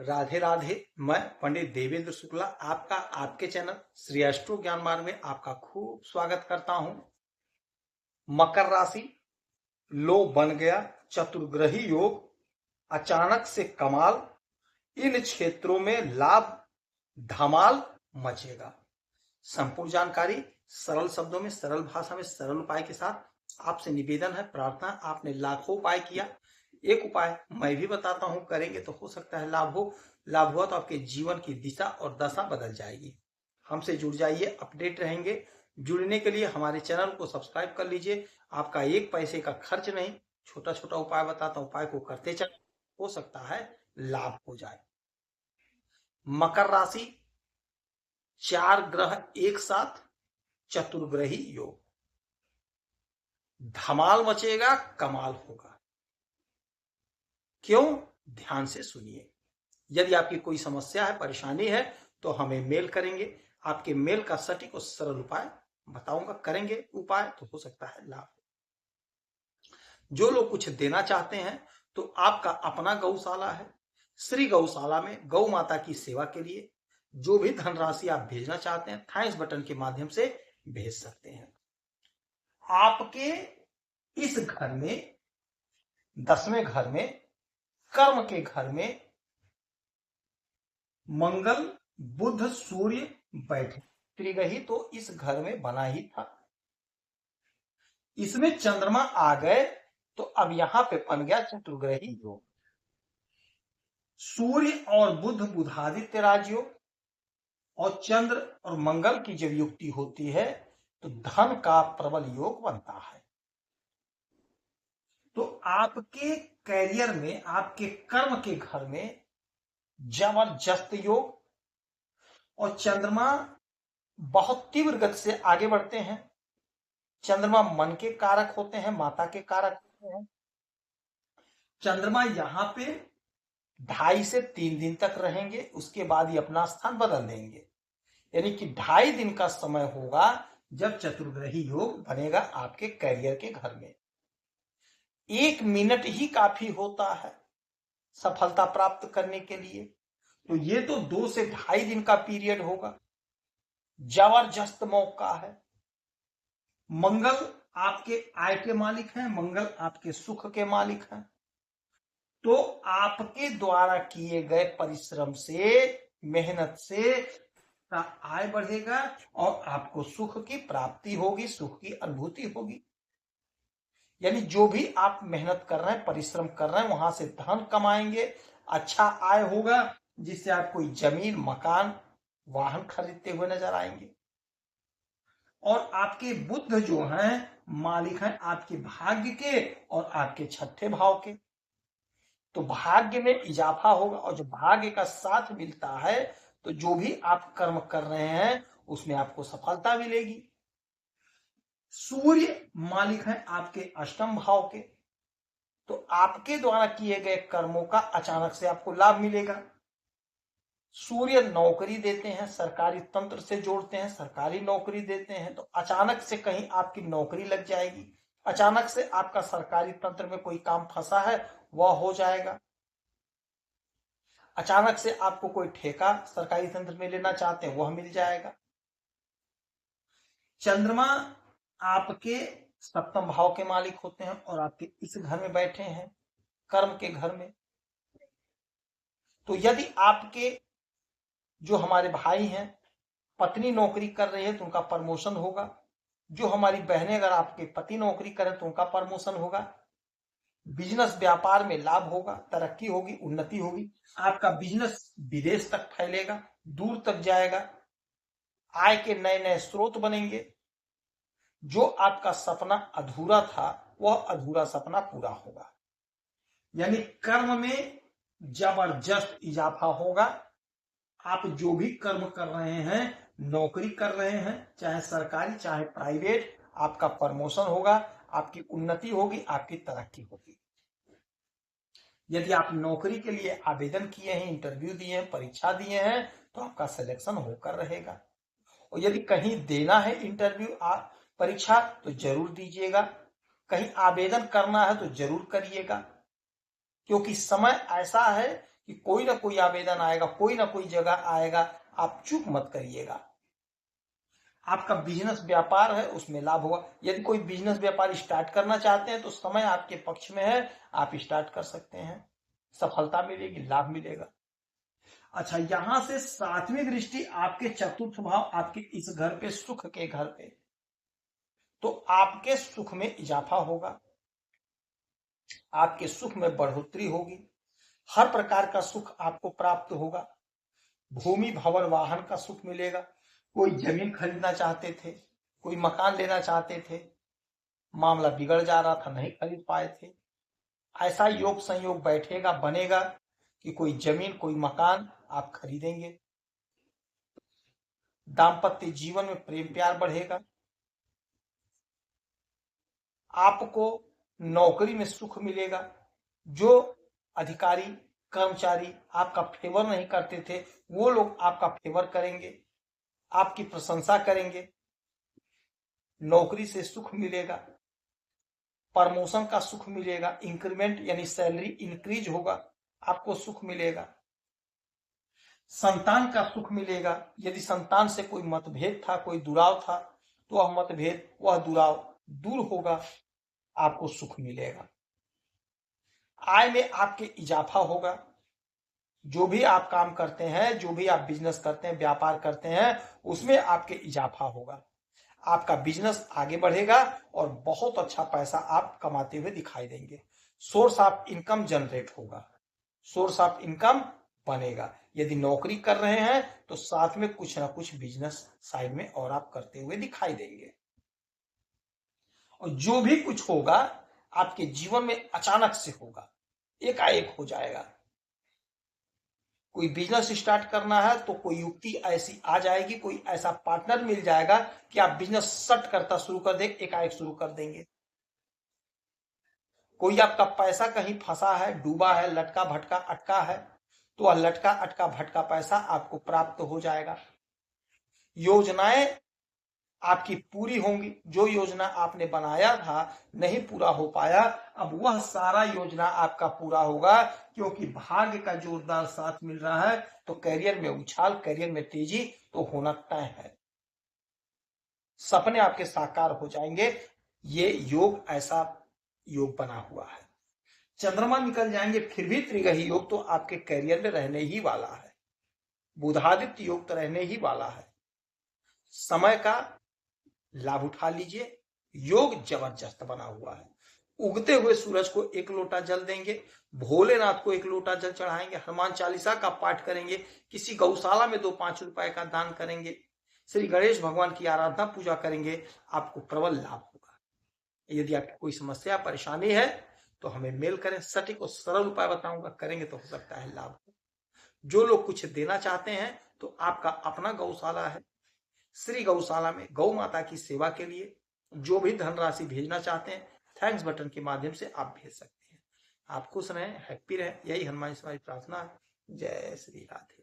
राधे राधे। मैं पंडित देवेंद्र शुक्ला आपका आपके चैनल श्री एस्ट्रो ज्ञान मार्ग में आपका खूब स्वागत करता हूं। मकर राशि, लो बन गया चतुर्ग्रही योग, अचानक से कमाल, इन क्षेत्रों में लाभ धमाल मचेगा। संपूर्ण जानकारी सरल शब्दों में, सरल भाषा में, सरल उपाय के साथ आपसे निवेदन है, प्रार्थना। आपने लाखों उपाय किया, एक उपाय मैं भी बताता हूं, करेंगे तो हो सकता है लाभ हो। लाभ हुआ तो आपके जीवन की दिशा और दशा बदल जाएगी। हमसे जुड़ जाइए, अपडेट रहेंगे। जुड़ने के लिए हमारे चैनल को सब्सक्राइब कर लीजिए। आपका एक पैसे का खर्च नहीं, छोटा छोटा उपाय बताता हूं, उपाय को करते चले, हो सकता है लाभ हो जाए। मकर राशि, 4 ग्रह एक साथ, चतुर्ग्रही योग, धमाल मचेगा, कमाल होगा। क्यों? ध्यान से सुनिए। यदि आपकी कोई समस्या है, परेशानी है, तो हमें मेल करेंगे। आपके मेल का सटीक और सरल उपाय बताऊंगा, करेंगे उपाय तो हो सकता है लाभ। जो लोग कुछ देना चाहते हैं तो आपका अपना गौशाला है, श्री गौशाला में गौ माता की सेवा के लिए जो भी धनराशि आप भेजना चाहते हैं, थैंक्स बटन के माध्यम से भेज सकते हैं। आपके इस घर में, 10वें घर में, कर्म के घर में मंगल बुध सूर्य बैठे, त्रिग्रही तो इस घर में बना ही था। इसमें चंद्रमा आ गए तो अब यहां पे बन गया चतुर्ग्रही योग। सूर्य और बुध बुधादित्य राजयोग और चंद्र और मंगल की जब युक्ति होती है तो धन का प्रबल योग बनता है। तो आपके कैरियर में, आपके कर्म के घर में जबरदस्त योग, और चंद्रमा बहुत तीव्र गति से आगे बढ़ते हैं। चंद्रमा मन के कारक होते हैं, माता के कारक होते हैं। चंद्रमा यहां पे 2.5 से 3 दिन तक रहेंगे, उसके बाद ही अपना स्थान बदल देंगे। यानी कि 2.5 दिन का समय होगा जब चतुर्ग्रही योग बनेगा आपके कैरियर के घर में। 1 मिनट ही काफी होता है सफलता प्राप्त करने के लिए। तो ये तो 2 से 2.5 दिन का पीरियड होगा, जबरदस्त मौका है। मंगल आपके आय के मालिक हैं, मंगल आपके सुख के मालिक हैं। तो आपके द्वारा किए गए परिश्रम से, मेहनत से आय बढ़ेगा और आपको सुख की प्राप्ति होगी, सुख की अनुभूति होगी। यानी जो भी आप मेहनत कर रहे हैं, परिश्रम कर रहे हैं, वहां से धन कमाएंगे, अच्छा आय होगा, जिससे आप कोई जमीन, मकान, वाहन खरीदते हुए नजर आएंगे। और आपके बुध जो हैं मालिक हैं आपके भाग्य के और आपके 6ठे भाव के। तो भाग्य में इजाफा होगा, और जो भाग्य का साथ मिलता है तो जो भी आप कर्म कर रहे हैं उसमें आपको सफलता मिलेगी। सूर्य मालिक हैं आपके 8वें भाव के। तो आपके द्वारा किए गए कर्मों का अचानक से आपको लाभ मिलेगा। सूर्य नौकरी देते हैं, सरकारी तंत्र से जोड़ते हैं, सरकारी नौकरी देते हैं, तो अचानक से कहीं आपकी नौकरी लग जाएगी। अचानक से आपका सरकारी तंत्र में कोई काम फंसा है वह हो जाएगा। अचानक से आपको कोई ठेका सरकारी तंत्र में लेना चाहते हैं वह मिल जाएगा। चंद्रमा आपके 7वें भाव के मालिक होते हैं और आपके इस घर में बैठे हैं, कर्म के घर में। तो यदि आपके जो हमारे भाई हैं, पत्नी नौकरी कर रही है तो उनका प्रमोशन होगा। जो हमारी बहनें, अगर आपके पति नौकरी करें तो उनका प्रमोशन होगा। बिजनेस व्यापार में लाभ होगा, तरक्की होगी, उन्नति होगी। आपका बिजनेस विदेश तक फैलेगा, दूर तक जाएगा। आय के नए नए स्रोत बनेंगे। जो आपका सपना अधूरा था वह अधूरा सपना पूरा होगा। यानी कर्म में जबरदस्त इजाफा होगा। आप जो भी कर्म कर रहे हैं, नौकरी कर रहे हैं, चाहे सरकारी चाहे प्राइवेट, आपका प्रमोशन होगा, आपकी उन्नति होगी, आपकी तरक्की होगी। यदि आप नौकरी के लिए आवेदन किए हैं, इंटरव्यू दिए हैं, परीक्षा दिए हैं, तो आपका सिलेक्शन होकर रहेगा। और यदि कहीं देना है इंटरव्यू, परीक्षा, तो जरूर दीजिएगा। कहीं आवेदन करना है तो जरूर करिएगा, क्योंकि समय ऐसा है कि कोई ना कोई आवेदन आएगा, कोई ना कोई जगह आएगा, आप चूक मत करिएगा। आपका बिजनेस व्यापार है उसमें लाभ होगा। यदि कोई बिजनेस व्यापार स्टार्ट करना चाहते हैं तो समय आपके पक्ष में है, आप स्टार्ट कर सकते हैं, सफलता मिलेगी, लाभ मिलेगा। अच्छा, यहां से 7वीं दृष्टि आपके चतुर्थ भाव, आपके इस घर पे, सुख के घर पे, तो आपके सुख में इजाफा होगा, आपके सुख में बढ़ोतरी होगी, हर प्रकार का सुख आपको प्राप्त होगा। भूमि भवन वाहन का सुख मिलेगा। कोई जमीन खरीदना चाहते थे, कोई मकान लेना चाहते थे, मामला बिगड़ जा रहा था, नहीं खरीद पाए थे, ऐसा योग संयोग बैठेगा, बनेगा कि कोई जमीन, कोई मकान आप खरीदेंगे। दाम्पत्य जीवन में प्रेम प्यार बढ़ेगा। आपको नौकरी में सुख मिलेगा। जो अधिकारी कर्मचारी आपका फेवर नहीं करते थे, वो लोग आपका फेवर करेंगे, आपकी प्रशंसा करेंगे। नौकरी से सुख मिलेगा, प्रमोशन का सुख मिलेगा, इंक्रीमेंट यानी सैलरी इंक्रीज होगा, आपको सुख मिलेगा। संतान का सुख मिलेगा। यदि संतान से कोई मतभेद था, कोई दुराव था, तो वह मतभेद, वह दुराव दूर होगा, आपको सुख मिलेगा। आय में आपके इजाफा होगा। जो भी आप काम करते हैं, जो भी आप बिजनेस करते हैं, व्यापार करते हैं, उसमें आपके इजाफा होगा। आपका बिजनेस आगे बढ़ेगा और बहुत अच्छा पैसा आप कमाते हुए दिखाई देंगे। सोर्स ऑफ इनकम जनरेट होगा, सोर्स ऑफ इनकम बनेगा। यदि नौकरी कर रहे हैं तो साथ में कुछ ना कुछ बिजनेस साइड में और आप करते हुए दिखाई देंगे। और जो भी कुछ होगा आपके जीवन में अचानक से होगा, एकाएक हो जाएगा। कोई बिजनेस स्टार्ट करना है तो कोई युक्ति ऐसी आ जाएगी, कोई ऐसा पार्टनर मिल जाएगा कि आप बिजनेस सट करता शुरू कर दे, एकाएक शुरू कर देंगे। कोई आपका पैसा कहीं फंसा है, डूबा है, लटका भटका अटका है, तो वह लटका अटका भटका पैसा आपको प्राप्त हो जाएगा। योजनाएं आपकी पूरी होंगी। जो योजना आपने बनाया था नहीं पूरा हो पाया, अब वह सारा योजना आपका पूरा होगा, क्योंकि भाग्य का जोरदार साथ मिल रहा है। तो करियर में उछाल, करियर में तेजी तो होना तय है। सपने आपके साकार हो जाएंगे। ये योग, ऐसा योग बना हुआ है। चंद्रमा निकल जाएंगे फिर भी त्रिग्रही योग तो आपके करियर में रहने ही वाला है। बुधादित्य योग तो रहने ही वाला है। समय का लाभ उठा लीजिए। योग जबरदस्त बना हुआ है। उगते हुए सूरज को 1 लोटा जल देंगे, भोलेनाथ को 1 लोटा जल चढ़ाएंगे, हनुमान चालीसा का पाठ करेंगे, किसी गौशाला में 2-5 रुपए का दान करेंगे, श्री गणेश भगवान की आराधना पूजा करेंगे, आपको प्रबल लाभ होगा। यदि आपकी कोई समस्या परेशानी है तो हमें मेल करें, सटीक और सरल उपाय बताऊंगा, करेंगे तो हो सकता है लाभ हो। जो लोग कुछ देना चाहते हैं तो आपका अपना गौशाला है, श्री गौशाला में गौ माता की सेवा के लिए जो भी धनराशि भेजना चाहते हैं, थैंक्स बटन के माध्यम से आप भेज सकते हैं। आप खुश रहें, हैप्पी रहें, यही हनुमान से हमारी प्रार्थना है। जय श्री राधे।